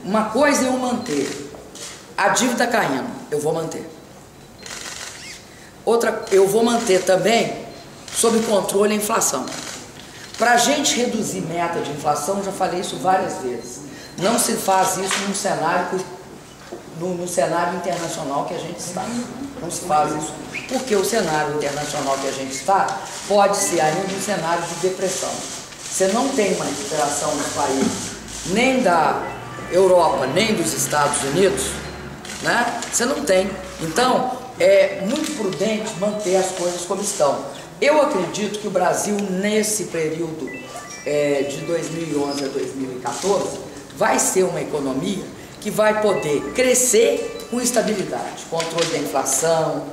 Uma coisa é eu manter a dívida caindo, eu vou manter. Outra, eu vou manter também sob controle a inflação. Para a gente reduzir meta de inflação, já falei isso várias vezes, não se faz isso no cenário internacional que a gente está. Não se faz isso, porque o cenário internacional que a gente está pode ser ainda um cenário de depressão. Você não tem uma recuperação nos países, nem da Europa, nem dos Estados Unidos, né? Você não tem. Então, é muito prudente manter as coisas como estão. Eu acredito que o Brasil, nesse período de 2011 a 2014, vai ser uma economia que vai poder crescer com estabilidade, controle da inflação,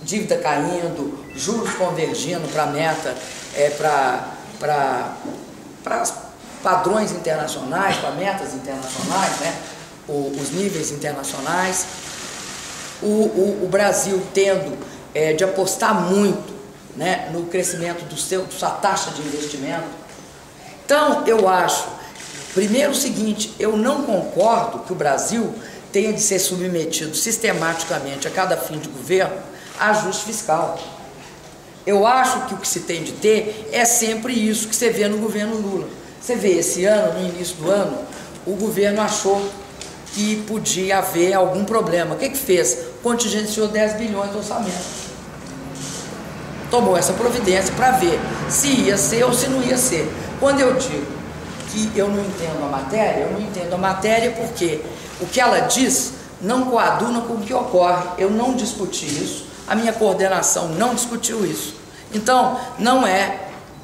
dívida caindo, juros convergindo para a meta, para padrões internacionais, para metas internacionais, né? Os níveis internacionais. O Brasil tendo de apostar muito, né, no crescimento da sua taxa de investimento. Então, eu acho, primeiro o seguinte, eu não concordo que o Brasil tenha de ser submetido sistematicamente a cada fim de governo a ajuste fiscal. Eu acho que o que se tem de ter é sempre isso que você vê no governo Lula. Você vê, esse ano, no início do ano, o governo achou que podia haver algum problema. O que que fez? Contingenciou 10 bilhões do orçamento. Tomou essa providência para ver se ia ser ou se não ia ser. Quando eu digo que eu não entendo a matéria, eu não entendo a matéria porque o que ela diz não coaduna com o que ocorre. Eu não discuti isso, a minha coordenação não discutiu isso. Então,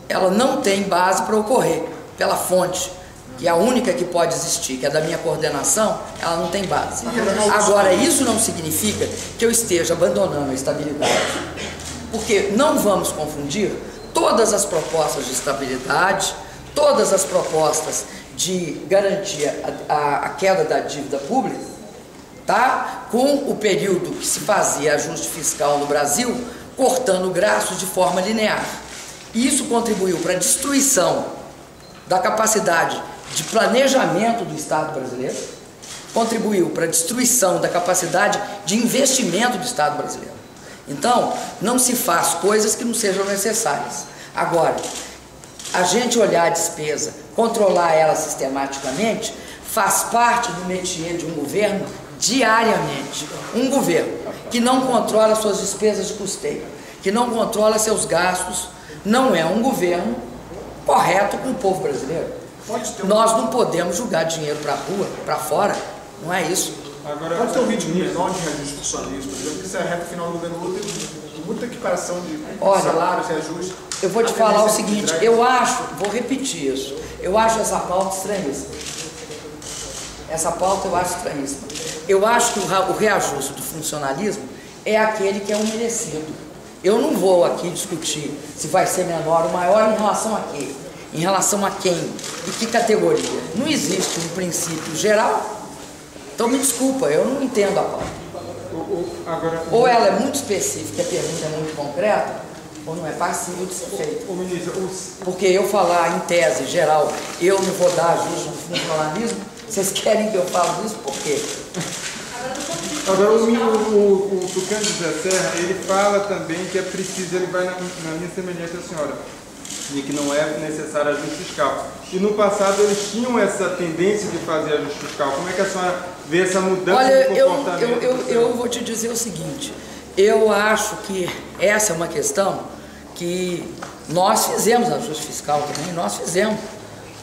ela não tem base para ocorrer pela fonte, que é a única que pode existir, que é da minha coordenação, ela não tem base. Agora, isso não significa que eu esteja abandonando a estabilidade, porque não vamos confundir todas as propostas de estabilidade, todas as propostas de garantir a queda da dívida pública, tá? Com o período que se fazia ajuste fiscal no Brasil, cortando gastos de forma linear. Isso contribuiu para a destruição da capacidade de planejamento do Estado brasileiro, contribuiu para a destruição da capacidade de investimento do Estado brasileiro. Então, não se faz coisas que não sejam necessárias. Agora, a gente olhar a despesa, controlar ela sistematicamente, faz parte do métier de um governo diariamente. Um governo que não controla suas despesas de custeio, que não controla seus gastos, não é um governo correto com o povo brasileiro. Nós não podemos jogar dinheiro para a rua, para fora, não é isso. Agora, pode ter um ritmo menor de reajuste funcionalista, por exemplo, porque essa reta final do governo Lula teve muita equiparação de salários, reajustes. Eu vou te falar o seguinte, eu acho, vou repetir isso, eu acho essa pauta estranhíssima. Essa pauta eu acho estranhíssima. Eu acho que o reajuste do funcionalismo é aquele que é o merecido. Eu não vou aqui discutir se vai ser menor ou maior em relação a quê? Em relação a quem? E que categoria? Não existe um princípio geral. Então me desculpa, eu não entendo a pauta. Ou ela é muito específica, a pergunta é muito concreta, ou não é passível de ser feita. Porque eu falar em tese geral, eu não vou dar ajuste no funcionalismo, vocês querem que eu fale isso por quê? Agora, o Tucano José Serra, ele fala também que é preciso, ele vai na linha semelhante à senhora, de que não é necessário ajuste fiscal. E no passado eles tinham essa tendência de fazer ajuste fiscal. Como é que a senhora vê essa mudança de comportamento? Eu vou te dizer o seguinte, eu acho que essa é uma questão que nós fizemos ajuste fiscal também, nós fizemos.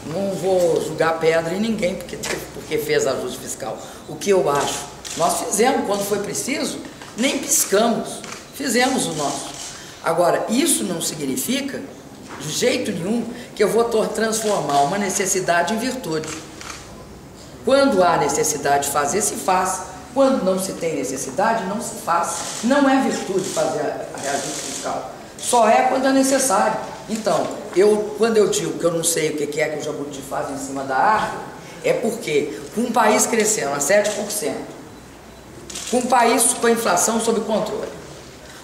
Não vou julgar pedra em ninguém porque fez ajuste fiscal. O que eu acho? Nós fizemos quando foi preciso, nem piscamos, fizemos o nosso. Agora, isso não significa, de jeito nenhum, que eu vou transformar uma necessidade em virtude. Quando há necessidade de fazer, se faz. Quando não se tem necessidade, não se faz. Não é virtude fazer a reajuste fiscal. Só é quando é necessário. Então, quando eu digo que eu não sei o que é que o jabuti faz em cima da árvore, é porque com um país crescendo a 7%, com um país com a inflação sob controle,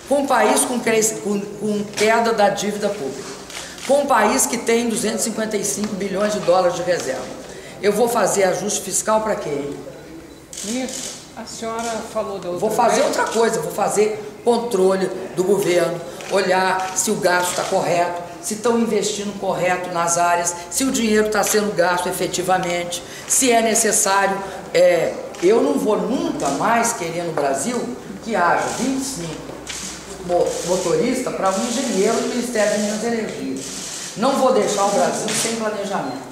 com um país com queda da dívida pública, com um país que tem 255 bilhões de dólares de reserva, Eu vou fazer ajuste fiscal para quê? Ministro, a senhora falou da outra Vou fazer vez. outra coisa, vou fazer controle do governo, olhar se o gasto está correto, se estão investindo correto nas áreas, se o dinheiro está sendo gasto efetivamente, se é necessário. Eu não vou nunca mais querer no Brasil que haja 25 motoristas para um engenheiro do Ministério de Minas e Energia. Não vou deixar o Brasil sem planejamento.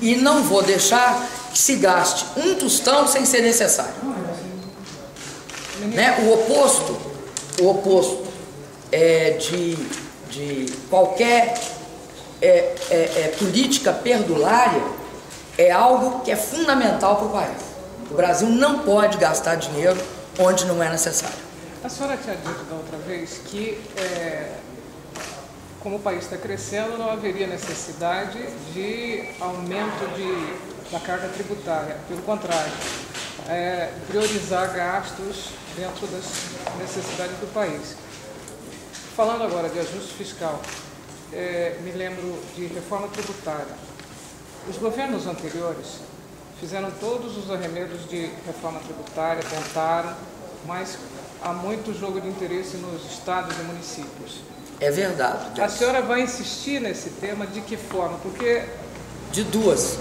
E não vou deixar que se gaste um tostão sem ser necessário. Né? O oposto de qualquer política perdulária é algo que é fundamental para o país. O Brasil não pode gastar dinheiro onde não é necessário. A senhora tinha dito da outra vez que, como o país está crescendo, não haveria necessidade de aumento da carga tributária. Pelo contrário, priorizar gastos dentro das necessidades do país. Falando agora de ajuste fiscal, me lembro de reforma tributária. Os governos anteriores fizeram todos os arremedos de reforma tributária, tentaram, mas há muito jogo de interesse nos estados e municípios. É verdade. A senhora vai insistir nesse tema de que forma? Porque... De duas.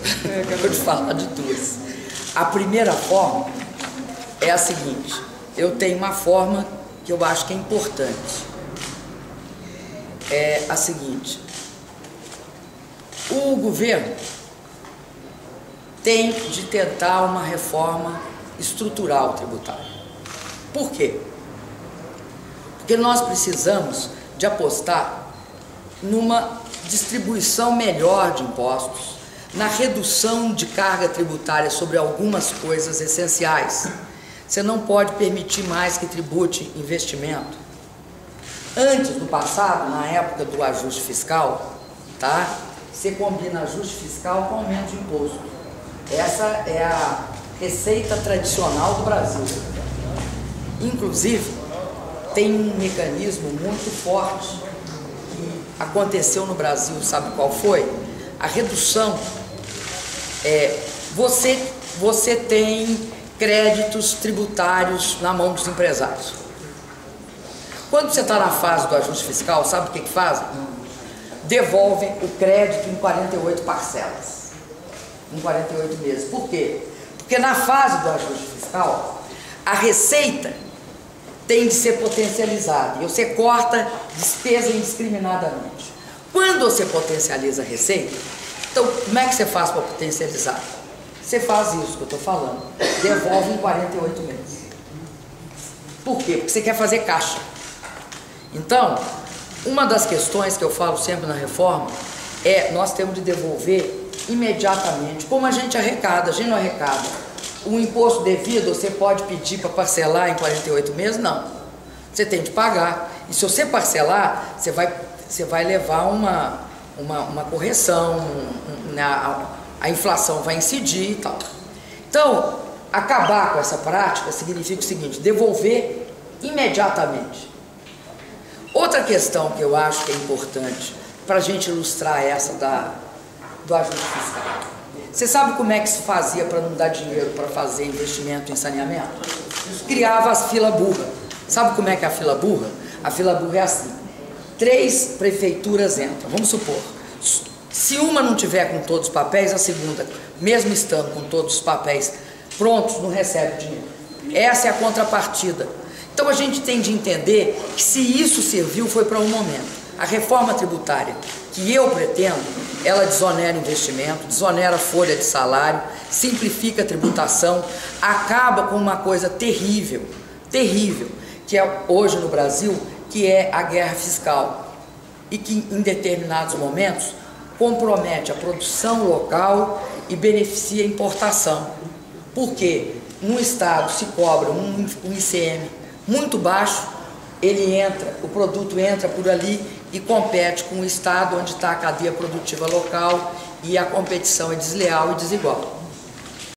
Vou te falar de duas. A primeira forma é a seguinte: eu tenho uma forma que eu acho que é importante. É a seguinte: o governo tem de tentar uma reforma estrutural tributária. Por quê? Porque nós precisamos de apostar numa distribuição melhor de impostos, na redução de carga tributária sobre algumas coisas essenciais. Você não pode permitir mais que tribute investimento. Antes do passado, na época do ajuste fiscal, tá? Você combina ajuste fiscal com aumento de imposto. Essa é a receita tradicional do Brasil. Inclusive, tem um mecanismo muito forte que aconteceu no Brasil, sabe qual foi? A redução. Você tem créditos tributários na mão dos empresários. Quando você está na fase do ajuste fiscal, sabe o que fazem? Devolvem o crédito em 48 parcelas, em 48 meses. Por quê? Porque na fase do ajuste fiscal, a receita tem de ser potencializada e você corta despesa indiscriminadamente. Quando você potencializa a receita, então como é que você faz para potencializar? Você faz isso que eu estou falando, devolve em 48 meses. Por quê? Porque você quer fazer caixa. Então, uma das questões que eu falo sempre na reforma é nós temos de devolver imediatamente. Como a gente arrecada, a gente não arrecada o imposto devido, você pode pedir para parcelar em 48 meses? Não. Você tem de pagar. E se você parcelar, você vai levar uma correção, a inflação vai incidir e tal. Então, acabar com essa prática significa o seguinte: devolver imediatamente. Outra questão que eu acho que é importante para a gente ilustrar essa do ajuste fiscal. Você sabe como é que se fazia para não dar dinheiro para fazer investimento em saneamento? Criava as filas burras. Sabe como é que é a fila burra? A fila burra é assim: 3 prefeituras entram, vamos supor. Se uma não tiver com todos os papéis, a segunda, mesmo estando com todos os papéis prontos, não recebe dinheiro. Essa é a contrapartida. Então a gente tem de entender que se isso serviu foi para um momento. A reforma tributária que eu pretendo, ela desonera investimento, desonera folha de salário, simplifica a tributação, acaba com uma coisa terrível, que é hoje no Brasil, que é a guerra fiscal, e que em determinados momentos compromete a produção local e beneficia a importação. Por quê? No estado se cobra um ICM muito baixo, o produto entra por ali e compete com o estado onde está a cadeia produtiva local e a competição é desleal e desigual.